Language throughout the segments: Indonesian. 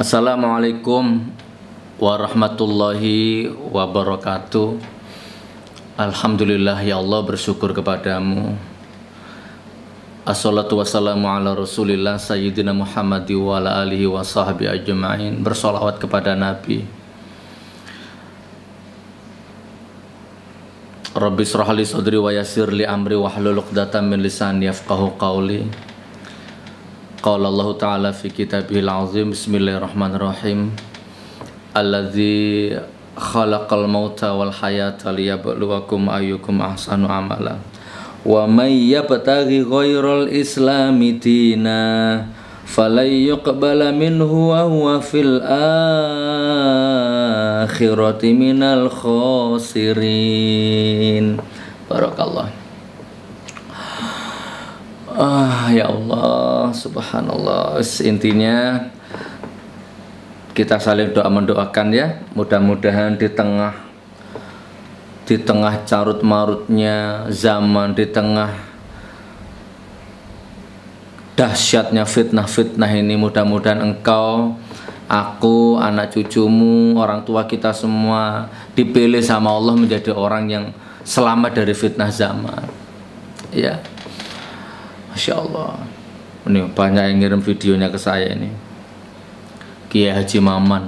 Assalamualaikum warahmatullahi wabarakatuh. Alhamdulillah ya Allah, bersyukur kepadamu. Assalatu wassalamu ala rasulillah sayyidina Muhammad wa ala alihi wa sahbihi ajma'in. Bersolawat kepada Nabi. Rabbi shrah li sadri wa yassir li amri wahlul 'uqdatam min lisani yafqahu qawli. Qala Allah Ta'ala fi kitabihil azim. Bismillahirrahmanirrahim. Alladzi khalaqal mauta wal hayata liyabluwakum ayyukum ahsanu amala. Wa may yabtaghi ghairal islami dina falay yuqbala minhu wa huwa fil akhirati minal khasirin. Barakallah. Ya Allah, subhanallah. Intinya kita saling doa mendoakan ya. Mudah-mudahan di tengah carut marutnya zaman, di tengah dahsyatnya fitnah-fitnah ini, mudah-mudahan engkau, aku, anak cucumu, orang tua kita semua dipilih sama Allah menjadi orang yang selamat dari fitnah zaman. Ya. Masya Allah, ini banyak yang ngirim videonya ke saya ini. Kiai Haji Maman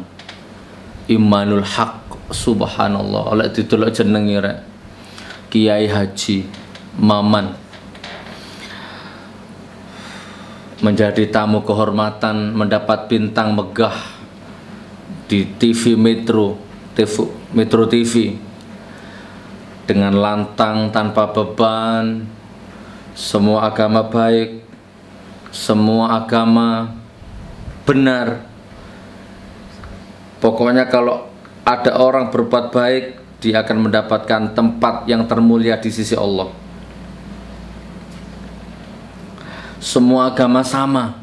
Imanul Haq, subhanallah, oleh ditolak jenengi rek. Kiai Haji Maman menjadi tamu kehormatan, mendapat bintang megah di TV Metro TV dengan lantang tanpa beban. Semua agama baik, semua agama benar. Pokoknya kalau ada orang berbuat baik, dia akan mendapatkan tempat yang termulia di sisi Allah. Semua agama sama.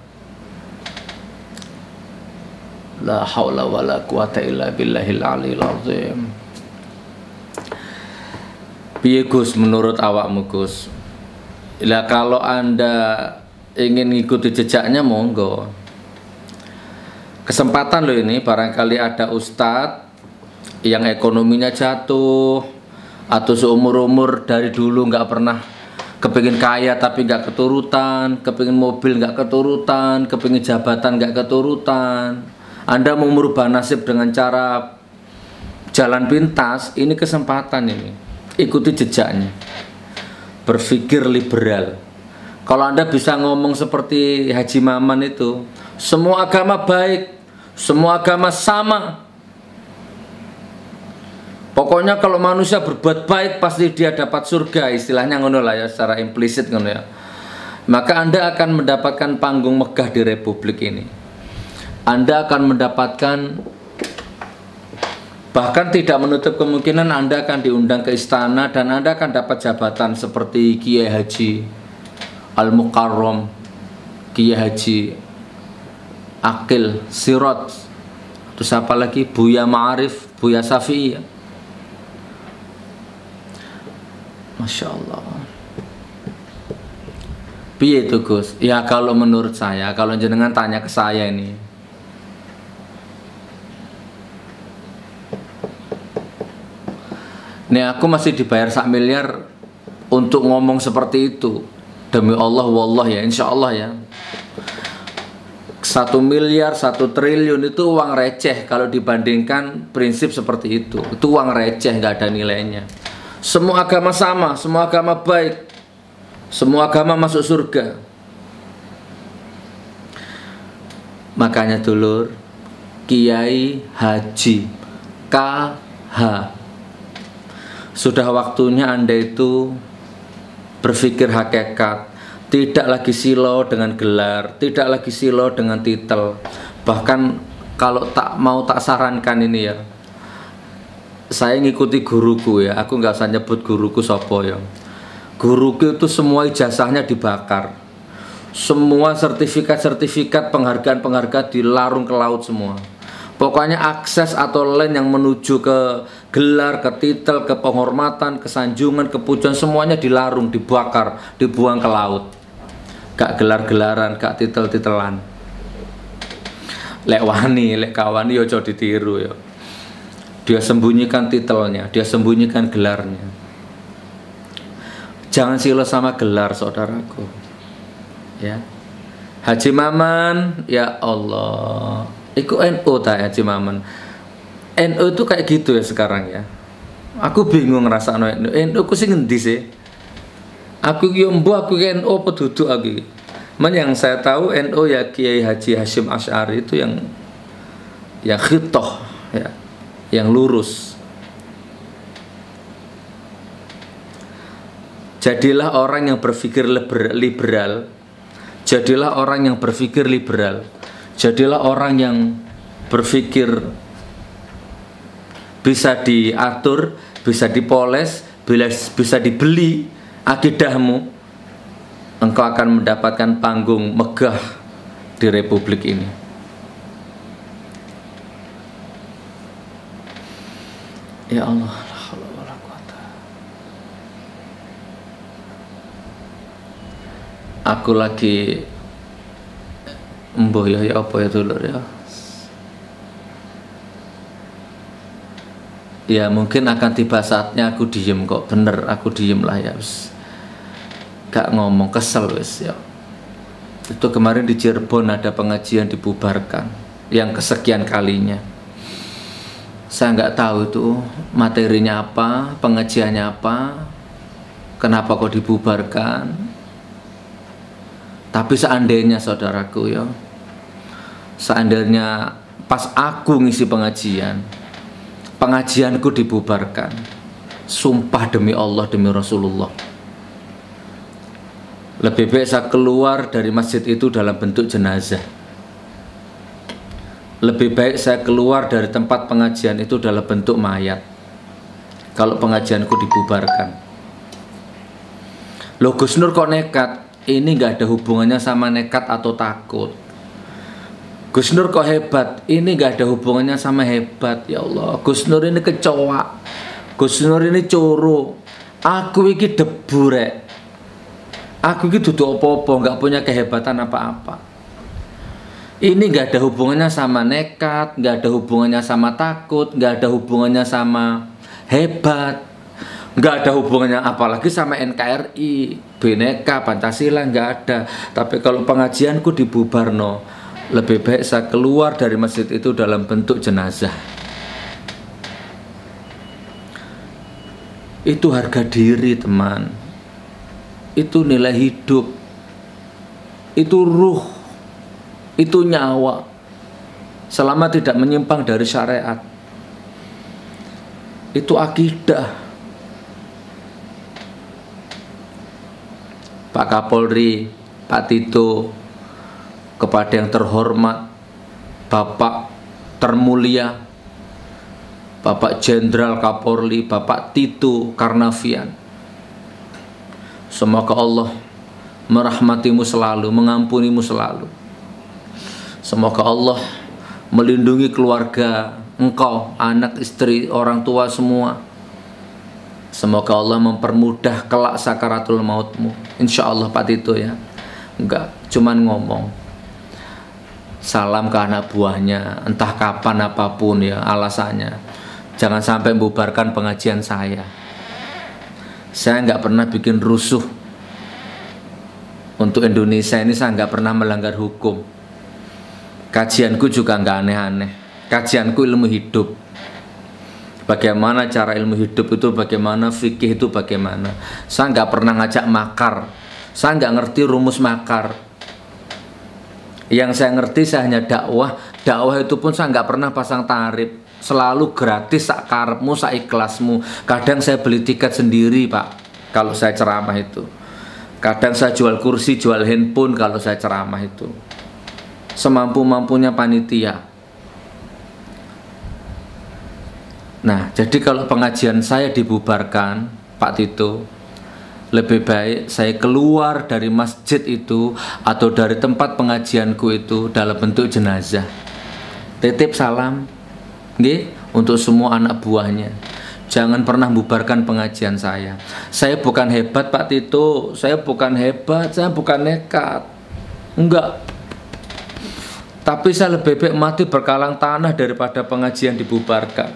La haula wala quwata illa billahil aliyil azim. Piye Gus menurut awakmu Gus? Lah kalau Anda ingin ngikuti jejaknya, monggo. Kesempatan loh ini, barangkali ada ustadz yang ekonominya jatuh, atau seumur-umur dari dulu nggak pernah kepingin kaya tapi nggak keturutan, kepingin mobil nggak keturutan, kepingin jabatan nggak keturutan. Anda mau merubah nasib dengan cara jalan pintas, ini kesempatan ini. Ikuti jejaknya. Berpikir liberal. Kalau Anda bisa ngomong seperti Haji Maman itu, semua agama baik, semua agama sama. Pokoknya kalau manusia berbuat baik pasti dia dapat surga, istilahnya ngono lah ya, secara implisit ngono ya. Maka Anda akan mendapatkan panggung megah di republik ini. Anda akan mendapatkan, bahkan tidak menutup kemungkinan Anda akan diundang ke istana dan Anda akan dapat jabatan seperti Kiai Haji Al-Mukarram, Kiai Haji Akil Sirot, terus apa lagi, Buya Ma'arif, Buya Syafi'i. Masya Allah. Piye itu Gus? Ya kalau menurut saya, kalau jenengan tanya ke saya ini, nih aku masih dibayar 1 miliar untuk ngomong seperti itu. Demi Allah, wallah ya, insya Allah ya. 1 miliar, 1 triliun itu uang receh kalau dibandingkan prinsip seperti itu. Itu uang receh, nggak ada nilainya. Semua agama sama, semua agama baik, semua agama masuk surga. Makanya dulur, Kiai Haji KH, sudah waktunya Anda itu berpikir hakikat. Tidak lagi silau dengan gelar, tidak lagi silau dengan titel. Bahkan kalau tak sarankan ini ya, saya ngikuti guruku ya. Aku nggak usah nyebut guruku sopo ya. Guruku itu semua ijazahnya dibakar, semua sertifikat penghargaan dilarung ke laut semua. Pokoknya akses atau lane yang menuju ke gelar, ke titel, ke penghormatan, ke sanjungan, ke pujian, semuanya dilarung, dibakar, dibuang ke laut. Gak gelar-gelaran, gak titel-titelan. Lek wani, lek kawani yo aja ditiru yo. Dia sembunyikan titelnya, dia sembunyikan gelarnya. Jangan silo sama gelar, saudaraku. Ya. Haji Maman, ya Allah. Iku NU ta Haji Maman. NU itu kayak gitu ya sekarang ya. Aku bingung ngerasa NU ku sing ngendi sih? Aku yo mbuh aku NU apa duduk aku. Yang saya tahu NU ya Kiai Haji Hasyim Asy'ari itu yang khitoh ya, yang lurus. Jadilah orang yang berpikir liberal. Jadilah orang yang berpikir liberal. Jadilah orang yang berpikir bisa diatur, bisa dipoles, bisa dibeli akidahmu, engkau akan mendapatkan panggung megah di republik ini. Ya Allah, aku lagi embuh ya apa ya dulur ya. Ya mungkin akan tiba saatnya aku diem kok, bener aku diem lah ya, gak ngomong, kesel wis ya. Itu kemarin di Cirebon ada pengajian dibubarkan yang kesekian kalinya. Saya nggak tahu itu materinya apa, pengajiannya apa, kenapa kok dibubarkan. Tapi seandainya saudaraku ya, seandainya pas aku ngisi pengajianku dibubarkan, sumpah demi Allah, demi Rasulullah, lebih baik saya keluar dari masjid itu dalam bentuk jenazah. Lebih baik saya keluar dari tempat pengajian itu dalam bentuk mayat kalau pengajianku dibubarkan. Loh Gus Nur kok nekat? Ini nggak ada hubungannya sama nekat atau takut. Gus Nur kok hebat? Ini nggak ada hubungannya sama hebat. Ya Allah, Gus Nur ini kecoa, Gus Nur ini coro. Aku iki debu rek. Aku iki duduk opo-opo, nggak punya kehebatan apa-apa. Ini nggak ada hubungannya sama nekat, nggak ada hubungannya sama takut, nggak ada hubungannya sama hebat, nggak ada hubungannya apalagi sama NKRI, Bhinneka, Pancasila, nggak ada. Tapi kalau pengajianku dibubarno, lebih baik saya keluar dari masjid itu dalam bentuk jenazah. Itu harga diri teman, itu nilai hidup, itu ruh, itu nyawa, selama tidak menyimpang dari syariat. Itu akidah. Pak Kapolri, Pak Tito, kepada yang terhormat Bapak termulia Bapak Jenderal Kapolri, Bapak Tito Karnavian, semoga Allah merahmatimu selalu, mengampunimu selalu. Semoga Allah melindungi keluarga engkau, anak, istri, orang tua semua. Semoga Allah mempermudah kelak sakaratul mautmu. Insya Allah Pak Tito ya. Enggak cuman ngomong. Salam ke anak buahnya, entah kapan apapun ya alasannya. Jangan sampai membubarkan pengajian saya. Saya nggak pernah bikin rusuh. Untuk Indonesia ini saya nggak pernah melanggar hukum. Kajianku juga nggak aneh-aneh. Kajianku ilmu hidup. Bagaimana cara ilmu hidup itu, bagaimana fikih itu, bagaimana. Saya nggak pernah ngajak makar. Saya nggak ngerti rumus makar. Yang saya ngerti saya hanya dakwah. Dakwah itu pun saya nggak pernah pasang tarif. Selalu gratis, sak karepmu, sak ikhlasmu. Kadang saya beli tiket sendiri Pak, kalau saya ceramah itu. Kadang saya jual kursi, jual handphone kalau saya ceramah itu. Semampu-mampunya panitia. Nah, jadi kalau pengajian saya dibubarkan, Pak Tito, lebih baik saya keluar dari masjid itu atau dari tempat pengajianku itu dalam bentuk jenazah. Titip salam, nggih, untuk semua anak buahnya. Jangan pernah bubarkan pengajian saya. Saya bukan hebat Pak Tito, saya bukan hebat, saya bukan nekat. Enggak. Tapi saya lebih baik mati berkalang tanah daripada pengajian dibubarkan.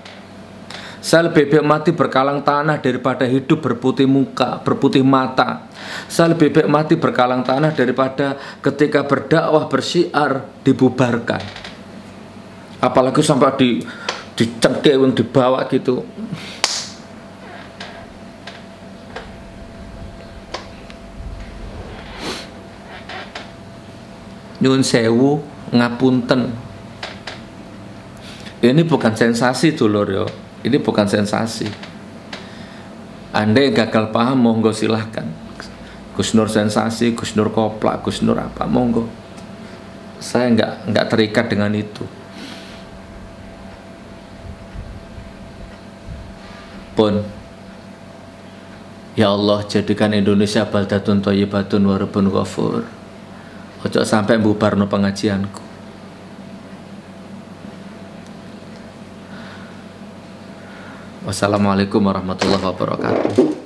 Saya lebih baik mati berkalang tanah daripada hidup berputih muka, berputih mata. Saya lebih baik mati berkalang tanah daripada ketika berdakwah bersyiar dibubarkan. Apalagi sampai dicengkeh, dibawa gitu. Nyun sewu, ngapunten. Ini bukan sensasi dulur yo. Ini bukan sensasi. Anda yang gagal paham monggo silahkan. Gus Nur sensasi, Gus Nur koplak, Gus Nur apa, monggo. Saya nggak terikat dengan itu. Pun ya Allah, jadikan Indonesia baldatun thayyibatun wa rabbun ghafur. Ojo sampai bubarno pengajianku. Wassalamualaikum warahmatullahi wabarakatuh.